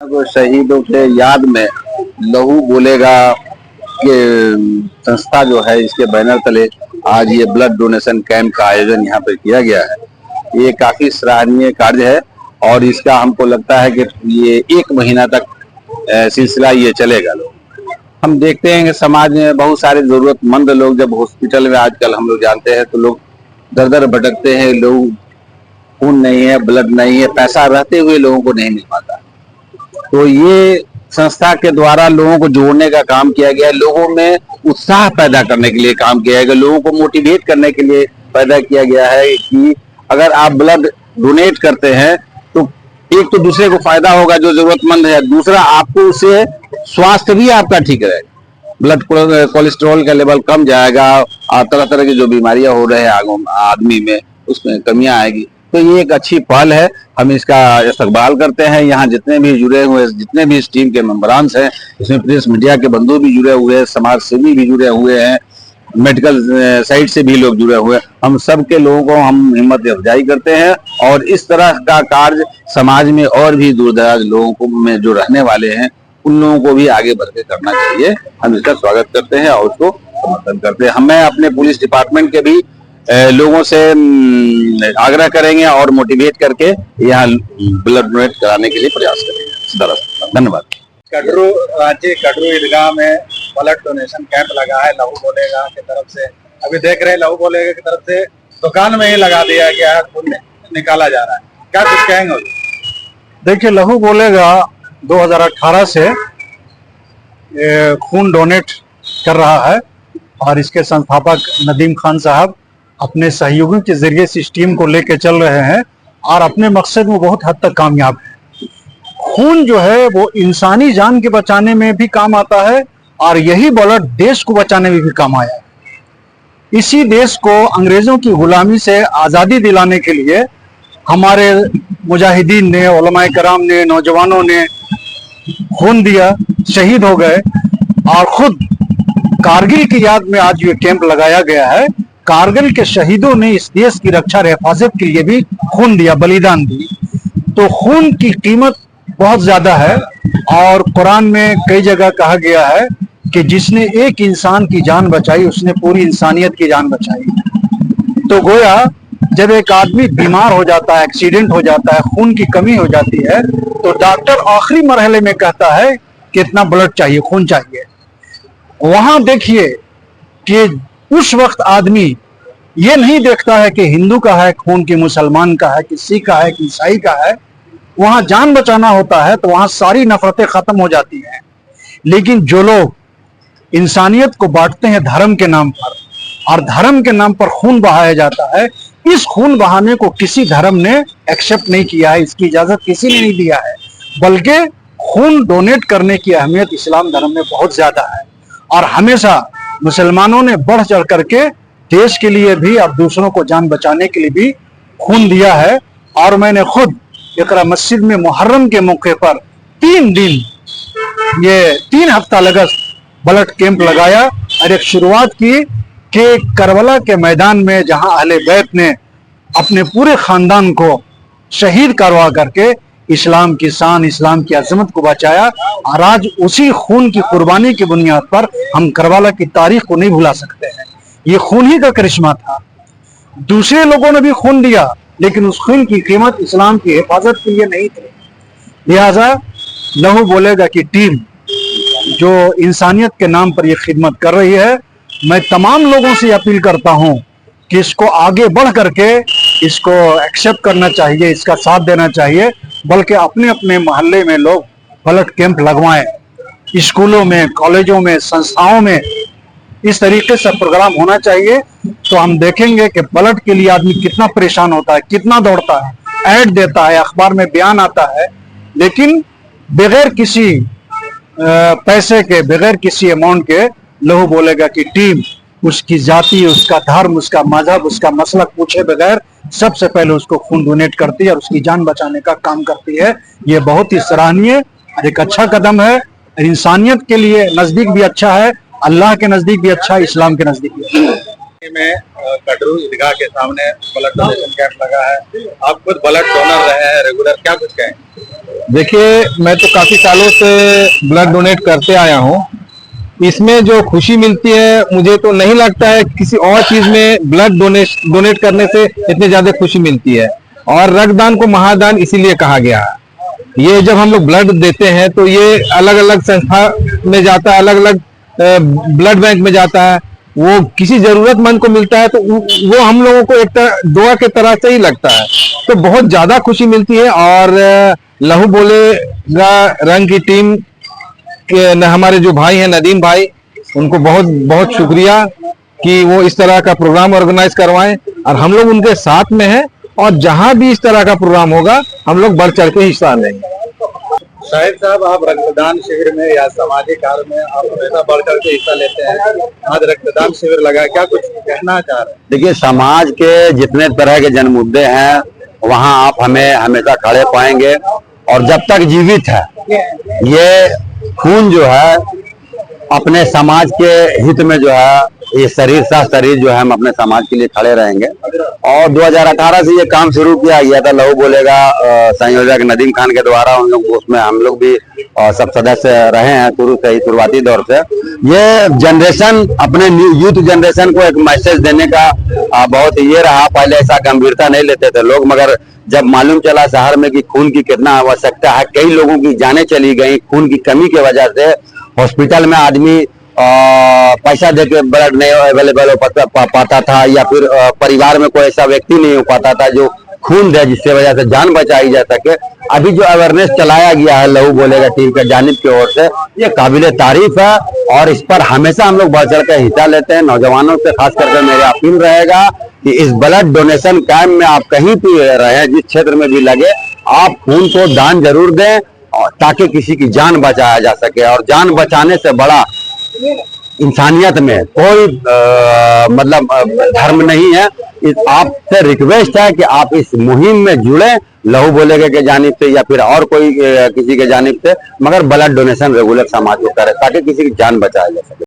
को शहीदों के याद में लहू बोलेगा के संस्था जो है, इसके बैनर तले आज ये ब्लड डोनेशन कैंप का आयोजन यहाँ पर किया गया है। ये काफी सराहनीय कार्य है और इसका हमको लगता है कि ये 1 महीना तक सिलसिला ये चलेगा। लोग हम देखते हैं कि समाज में बहुत सारे जरूरतमंद लोग जब हॉस्पिटल में आजकल हम लोग जानते हैं तो लोग दर दर भटकते हैं। लोग खून नहीं है, ब्लड नहीं है, पैसा रहते हुए लोगों को नहीं मिल पाता। तो ये संस्था के द्वारा लोगों को जोड़ने का काम किया गया है, लोगों में उत्साह पैदा करने के लिए काम किया गया, लोगों को मोटिवेट करने के लिए पैदा किया गया है कि अगर आप ब्लड डोनेट करते हैं तो एक तो दूसरे को फायदा होगा जो जरूरतमंद है, दूसरा आपको उससे स्वास्थ्य भी आपका ठीक रहेगा, ब्लड कोलेस्ट्रॉल का लेवल कम जाएगा और तरह तरह की जो बीमारियां हो रहे हैं आदमी में उसमें कमियां आएगी। तो ये एक अच्छी पहल है, हम इसका इस्तकबाल करते हैं। यहाँ जितने भी जुड़े हुए, जितने भी इस टीम के मेंबरान्स हैं, इसमें प्रेस मीडिया के बंधु भी जुड़े हुए हैं, समाज सेवी भी जुड़े हुए हैं, मेडिकल साइड से भी लोग जुड़े हुए हैं। हम सबके लोगों को हम हिम्मत अफजाई करते हैं और इस तरह का कार्य समाज में और भी दूर दराज लोगों को में जो रहने वाले हैं उन लोगों को भी आगे बढ़ के करना चाहिए। हम इसका स्वागत करते हैं और उसको समर्थन करते हैं। हमें अपने पुलिस डिपार्टमेंट के भी लोगों से आग्रह करेंगे और मोटिवेट करके यहाँ ब्लड डोनेट कराने के लिए प्रयास करेंगे। धन्यवाद। कटरू रांची कटरू ईदगाह में ब्लड डोनेशन कैंप लगा है लहू बोलेगा की तरफ से। अभी देख रहे हैं लहू बोलेगा की तरफ से दुकान में ही लगा दिया गया है, खून निकाला जा रहा है। क्या कुछ कहेंगे? देखिए, लहू बोलेगा 2018 से खून डोनेट कर रहा है और इसके संस्थापक नदीम खान साहब अपने सहयोगियों के जरिए से इस टीम को लेकर चल रहे हैं और अपने मकसद में बहुत हद तक कामयाब है। खून जो है वो इंसानी जान के बचाने में भी काम आता है और यही ब्लड देश को बचाने में भी काम आया है। इसी देश को अंग्रेजों की गुलामी से आजादी दिलाने के लिए हमारे मुजाहिदीन ने, उलमाए कराम ने, नौजवानों ने खून दिया, शहीद हो गए और खुद कारगिल की याद में आज ये कैंप लगाया गया है। कारगिल के शहीदों ने इस देश की रक्षा और हिफाजत के लिए भी खून दिया, बलिदान दी। तो खून की कीमत बहुत ज्यादा है और कुरान में कई जगह कहा गया है कि जिसने एक इंसान की जान बचाई उसने पूरी इंसानियत की जान बचाई। तो गोया जब एक आदमी बीमार हो जाता है, एक्सीडेंट हो जाता है, खून की कमी हो जाती है तो डॉक्टर आखिरी मरहले में कहता है कि इतना ब्लड चाहिए, खून चाहिए। वहां देखिए कि उस वक्त आदमी ये नहीं देखता है कि हिंदू का है खून, कि मुसलमान का है, कि सिख का है, कि ईसाई का है। वहां जान बचाना होता है तो वहां सारी नफरतें खत्म हो जाती हैं। लेकिन जो लोग इंसानियत को बांटते हैं धर्म के नाम पर और धर्म के नाम पर खून बहाया जाता है, इस खून बहाने को किसी धर्म ने एक्सेप्ट नहीं किया है, इसकी इजाजत किसी ने नहीं दिया है। बल्कि खून डोनेट करने की अहमियत इस्लाम धर्म में बहुत ज्यादा है और हमेशा मुसलमानों ने बढ़ चढ़ करके देश के लिए भी और दूसरों को जान बचाने के लिए भी खून दिया है। और मैंने खुद इकरा मस्जिद में मुहर्रम के मौके पर 3 दिन, ये 3 हफ्ता लगस ब्लड कैंप लगाया और एक शुरुआत की कि करबला के मैदान में जहां अहले बैत ने अपने पूरे खानदान को शहीद करवा करके इस्लाम की शान, इस्लाम की अजमत को बचाया और आज उसी खून की कुर्बानी की बुनियाद पर हम करबला की तारीख को नहीं भुला सकते हैं। ये खून ही का करिश्मा था। दूसरे लोगों ने भी खून दिया लेकिन उस खून की कीमत इस्लाम की हिफाजत के लिए नहीं थी। लिहाजा लहू बोलेगा की टीम जो इंसानियत के नाम पर यह खिदमत कर रही है, मैं तमाम लोगों से अपील करता हूं कि इसको आगे बढ़ करके इसको एक्सेप्ट करना चाहिए, इसका साथ देना चाहिए। बल्कि अपने अपने मोहल्ले में लोग ब्लड कैंप लगवाएं, स्कूलों में, कॉलेजों में, संस्थाओं में इस तरीके से प्रोग्राम होना चाहिए। तो हम देखेंगे कि ब्लड के लिए आदमी कितना परेशान होता है, कितना दौड़ता है, ऐड देता है, अखबार में बयान आता है, लेकिन बगैर किसी पैसे के, बगैर किसी अमाउंट के लहू बोलेगा कि टीम उसकी जाति, उसका धर्म, उसका मजहब, उसका मसलक पूछे बगैर सबसे पहले उसको खून डोनेट करती है और उसकी जान बचाने का काम करती है। ये बहुत ही सराहनीय और एक अच्छा कदम है। इंसानियत के लिए नजदीक भी अच्छा है, अल्लाह के नजदीक भी अच्छा है, इस्लाम के नजदीक भी अच्छा है। में कटरू ईदगाह के सामने ब्लड डोनेशन कैंप लगा है। आप खुद ब्लड डोनर रहे हैं रेगुलर, क्या कुछ कहें? देखिए, मैं तो काफी सालों से ब्लड डोनेट करते आया हूँ। इसमें जो खुशी मिलती है, मुझे तो नहीं लगता है किसी और चीज में ब्लड डोनेट करने से इतनी ज्यादा खुशी मिलती है। और रक्तदान को महादान इसीलिए कहा गया है। ये जब हम लोग ब्लड देते हैं तो ये अलग अलग संस्था में जाता है, अलग अलग ब्लड बैंक में जाता है, वो किसी जरूरतमंद को मिलता है, तो वो हम लोगों को एक दुआ के तरह से ही लगता है। तो बहुत ज्यादा खुशी मिलती है। और लहू बोलेगा रंग की टीम के हमारे जो भाई हैं नदीम भाई, उनको बहुत बहुत शुक्रिया कि वो इस तरह का प्रोग्राम ऑर्गेनाइज करवाएं, और हम लोग उनके साथ में हैं। और जहां भी इस तरह का प्रोग्राम होगा, हम लोग बढ़ चढ़ के हिस्सा लेंगे। शाहिद साहब, आप रक्तदान शिविर में या सामाजिक कार्य में आप हमेशा बढ़ चढ़ के हिस्सा लेते हैं। आज रक्तदान शिविर लगा, क्या कुछ कहना चाह रहे हैं? देखिए, समाज के जितने तरह के जन मुद्दे हैं वहाँ आप हमें हमेशा खड़े पाएंगे। और जब तक जीवित है, ये खून जो है अपने समाज के हित में जो है, ये शरीर सा शरीर जो है, हम अपने समाज के लिए खड़े रहेंगे। और 2018 से ये काम शुरू किया गया था लहू बोलेगा संयोजक नदीम खान के द्वारा। उन लोग उसमें हम लोग भी सब सदस्य रहे हैं शुरू से ही, शुरुआती दौर से। ये जनरेशन अपने यूथ जनरेशन को एक मैसेज देने का बहुत ये रहा। पहले ऐसा गंभीरता नहीं लेते थे लोग, मगर जब मालूम चला शहर में कि खून की कितना आवश्यकता है, कई लोगों की जानें चली गई खून की कमी की वजह से। हॉस्पिटल में आदमी पैसा देके ब्लड नहीं अवेलेबल हो पाता था, या फिर परिवार में कोई ऐसा व्यक्ति नहीं हो पाता था जो खून दे, जिससे वजह से जान बचाई जा सके। अभी जो अवेयरनेस चलाया गया है लहू बोलेगा टीम के जानिब की ओर से, ये काबिले तारीफ है। और इस पर हमेशा हम लोग बढ़ चढ़ के हिस्सा लेते हैं। नौजवानों से खास करके मेरी अपील रहेगा कि इस ब्लड डोनेशन कैंप में आप कहीं भी रहे, जिस क्षेत्र में भी लगे, आप खून को दान जरूर दें, ताकि किसी की जान बचाया जा सके। और जान बचाने से बड़ा इंसानियत में कोई मतलब धर्म नहीं है। आपसे रिक्वेस्ट है कि आप इस मुहिम में जुड़े, लहू बोलेगा के जानिब से या फिर और कोई किसी के जानिब से, मगर ब्लड डोनेशन रेगुलर समाज को करे, ताकि किसी की जान बचाया जा सके।